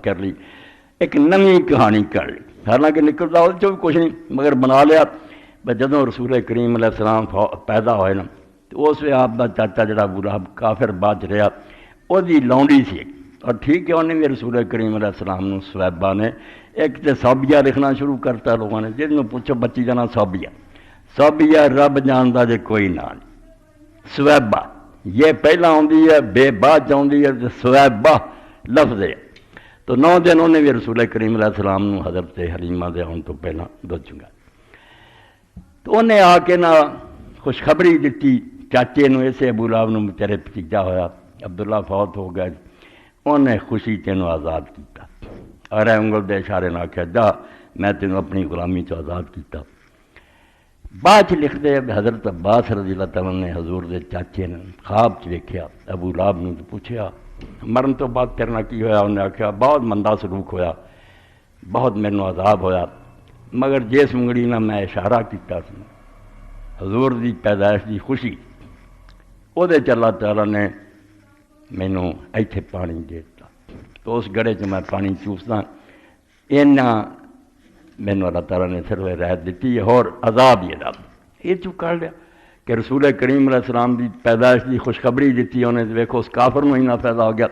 کر لی، ایک نوی کہانی کر لی، حالانکہ نکلتا وہ بھی کچھ نہیں، مگر بنا لیا۔ جدوں رسول کریم علیہ السلام پیدا ہوئے نا، تو اس وقت آپ کا چاچا جڑا ابو لہب کافر بعد رہا، وہ لونڈی سی، اور ٹھیک ہے انہیں بھی رسول کریم علیہ السلام نے صہیبہ نے ایک تو صوبیہ لکھنا شروع کرتا لوگوں نے، جن کو پوچھو بچی کا نام صوبیہ، صوبیہ رب جانتا جے کوئی نہ نہیں، صہیبہ یہ پہلا آتی ہے، بے بعد آتی ہے، صہیبہ لفظ ہے۔ تو 9 دن انہیں بھی رسول کریم علیہ السلام نے حضرت حلیمہ دے آن تو پہلا دس چنگا، تو انہیں آ کے نہ خوشخبری دیتی چاچے نو، اسے ابو لہب نو بیچارے بھتیجا ہویا، عبداللہ فوت ہو گیا، انہیں خوشی تینوں آزاد کیتا، اور انگل دے اشارے نہ آخیا جا میں تینوں اپنی غلامی چ آزاد کیتا۔ بعد لکھتے حضرت عباس رضی اللہ تعالیٰ نے حضور دے چاچے نے خواب چ ویکھیا ابو لہب نے، پوچھا مرن تو بعد کرنا کی ہویا، انہیں آخیا بہت مندہ سلوک ہویا، بہت مینوں عذاب ہویا، مگر جس منگڑی نہ میں اشارہ کیتا سی حضور دی پیدائش دی خوشی، وہ اللہ تعالیٰ نے مینوں ایتھے پانی دیتا، تو اس گڑے چ میں پانی چوسدا، اینا مینوں اللہ تعالیٰ نے صرف رحمت دیتی ہے، اور عذاب یہ چو کر لیا کہ رسول کریم علیہ السلام دی پیدائش دی خوشخبری دیتی انہیں، دیکھو اس کافر نو ہی نہ پیدا ہو گیا۔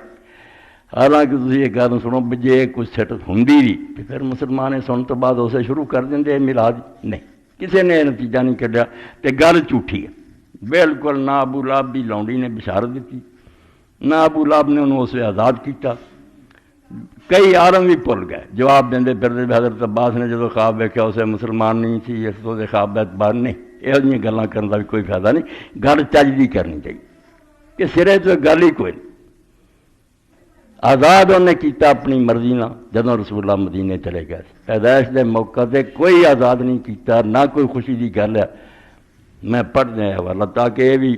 حالانکہ تسی یہ گل سنو بھی جے کچھ سٹ ہوندی بھی تو پھر مسلمان سن تو بعد اسے شروع کر دیں میلاد، نہیں کسی نے نتیجہ نہیں کڈیا، تے گل جھوٹھی ہے بالکل۔ نہ ابو لہب بھی لونڈی نے بشارت دیتی، نہ ابو لہب نے انہوں اسے آزاد کیتا، کئی عالم بھی بھول گئے جواب دیں پھر حضرت عباس نے جدو خواب ویکھیا اسے مسلمان نہیں سی، اس تو خواب اعتبار نہیں، یہ گلاں کرنے کا بھی کوئی فائدہ نہیں، گل چج دی کرنی چاہیے کہ سرے تو گل ہی کوئی نہیں۔ آزاد انہیں کیتا اپنی مرضی نہ، جدوں رسول اللہ مدینے چلے گئے، پیدائش دے موقع تے کوئی آزاد نہیں کیتا، نہ کوئی خوشی دی گل ہے۔ میں پڑھ دیں حوالہ تاکہ یہ بھی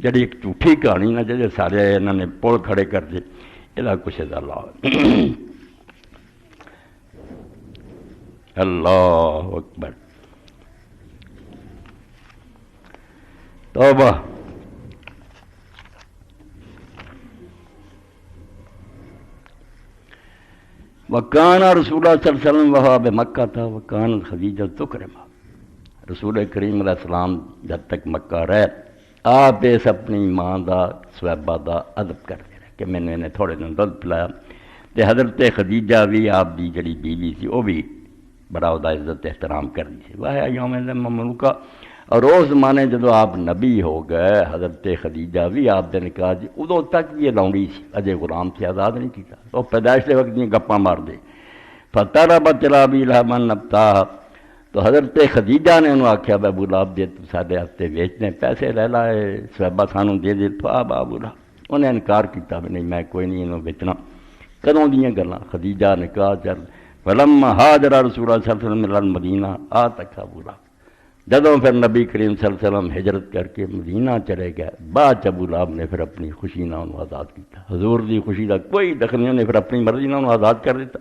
جڑی ایک جھوٹھی کہانی نہ جڑے سارے انہوں نے پول کھڑے کر دے، یہ کچھ اللہ اللہ اکبر توبہ۔ وکان رسول اللہ صلی اللہ علیہ وسلم وہاں بمکہ تھا، وکان خدیجہ تکرما، رسول کریم علیہ السلام جب تک مکہ رہے آپ اس اپنی ماں دا صہیبہ دا ادب کرتے رہے کہ میں نے انہیں تھوڑے دن دودھ پلایا، تے حضرت خدیجہ بھی آپ دی جڑی بیوی سی وہ بھی بڑا دا عزت احترام کرنی سی، وہ یوم مملوکہ۔ اور اس زمانے جدو آپ نبی ہو گئے حضرت خدیجہ بھی آپ دے نکاح جی ادو تک یہ لونڈی سی، اجے غلام سے آزاد نہیں کیتا، تو پیدائش کے وقت دیں گپاں مار دے فتح بچلا بھی لہمن نبتا، تو حضرت خدیجہ نے انہوں آکھیا ابو لہب دے تو سارے ہفتے بیچنے پیسے لے لائے، صحابہ سانوں دے دے تو ابو لہب انہیں انکار کیتا بھی نہیں میں کوئی نہیں انہوں بیچنا۔ کدوں دیاں گلاں خدیجہ نکاح چل فلما ہاجر رسول اللہ صلی اللہ علیہ وسلم المدینہ آ تک ابو لہب، جدوں پھر نبی کریم صلی اللہ علیہ وسلم ہجرت کر کے مدینہ چلے گئے، بعد ابو لہب نے پھر اپنی خوشی نہ انہوں آزاد کیتا، حضور دی خوشی دا کوئی دخل نہیں، انہیں پھر اپنی مرضی نہ انہوں آزاد کر دیتا۔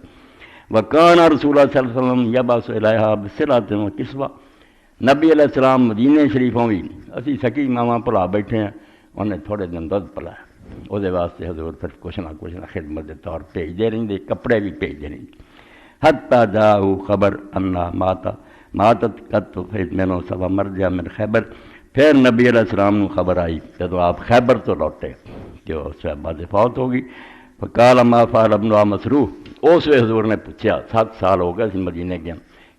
وکان رسول اللہ صلی اللہ علیہ وسلم یبعث الیہا بصلۃ و کسوہ، نبی علیہ السلام مدینے شریفوں بھی اسی سکی ماواں بھلا بیٹھے ہیں، انہیں تھوڑے دن دودھ پلایا، وہ واسطے حضور پھر کچھ نہ خدمت کے طور بھیجتے رہتے، کپڑے بھی بھیجتے رہتے، حتیٰ جاؤ خبر انا ماتت قط مینوں سوا مر جا من خیبر، پھر نبی علیہ السلام نے خبر آئی جب آپ خیبر تو لوٹے کہ وہ صحابہ سے فوت ہوگی، فقال ما فعل ابنها مسروح، اس حضور نے پوچھا 7 سال ہو گئے سی مدینے گیا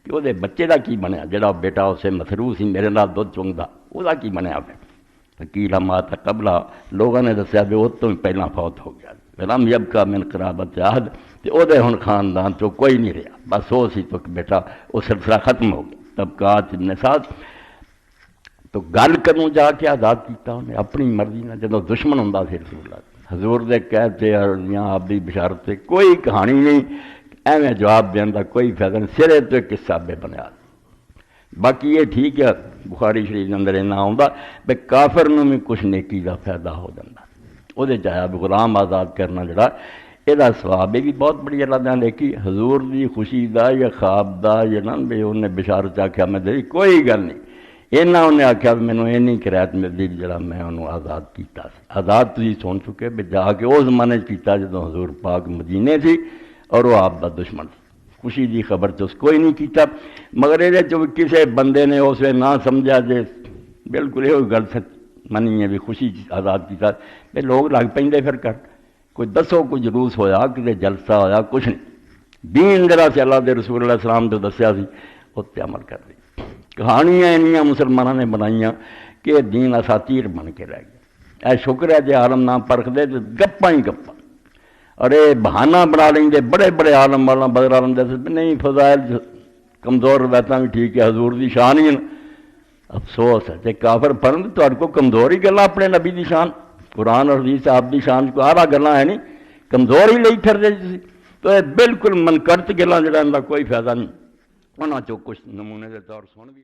کہ وہ بچے کا کی بنیا، جڑا بیٹا اسے مسروح سی میرے نال دودھ چونگدا وہ کی بنیا پہ، فقیل مات قبلہ، لوگوں نے دسیا بھی وہ تو پہلا فوت ہو گیا، فلم یبقى من قرابت عہد، تے وہ ہن خاندان تو کوئی نہیں رہا، بس وہ سی تو بیٹا وہ سلسلہ ختم ہو گیا۔ طبقات ابن سعد تو گل کروں جا کے آزاد کیتا انہیں اپنی مرضی نہ، جدوں دشمن ہوندا سی رسول اللہ حضور دے کہتے یا آپ دی بشارت سے کوئی کہانی نہیں، ایویں جواب دین دا کوئی فائدہ نہیں، سرے تو قصہ بے بنیاد۔ باقی یہ ٹھیک ہے بخاری شریف کے اندر اینا آتا بے کافر نو بھی کچھ نیکی دا فائدہ ہو جاتا، وہ چاہے غلام آزاد کرنا جڑا یہ ثواب بھی بہت بڑی اللہ نے دیکھی، حضور دی خوشی دا یا خواب دا یا نہ بھی انہیں بشارت آخیا میں دے کوئی گل نہیں، اینا انہیں آخیا مینوں یہ نہیں کرایت ملتی جڑا میں انہوں آزاد کیتا سی، آزاد تھی سن چکے بھی جا کے اس زمانے کیتا جدوں حضور پاک مدینے سی، اور وہ آپ کا دشمن سی۔ خوشی دی خبر تو اس کوئی نہیں کیتا، مگر یہ کسی بندے نے اس وقت نہ سمجھا جے بالکل یہ گل منی ہے بھی خوشی آزاد کیتا بھی لوگ لگ پہ پھر کر کوئی دسو کوئی جلوس ہویا کسی جلسہ ہویا کچھ نہیں، دین جڑا سی اللہ دے رسول علیہ السلام تو دسیا سی اس تے عمل کر دی۔ کہانیاں انیاں مسلمانوں نے بنائیاں کہ دین اساطیر بن کے رہ گیا۔ اے شکر ہے جے عالم نہ پرکھ دے تو گپاں ہی گپاں، اور یہ بہانہ بنا لیں گے بڑے بڑے عالم والا بدر عالم جیسے نہیں فضائل کمزور روایتاں بھی ٹھیک ہے، حضور دی شان ہی نا۔ افسوس ہے کہ کافر پڑھن تو کو کمزور ہی گلاں اپنے نبی دی شان، قرآن اور حدیث آپ دی شان کو آرا گلاں ہے نہیں، کمزور ہی لئی پھر دے جی۔ تو یہ بالکل منکرت گلاں جڑا ان کا کوئی فائدہ نہیں، انہاں چوں کچھ نمونے دے طور سن بھی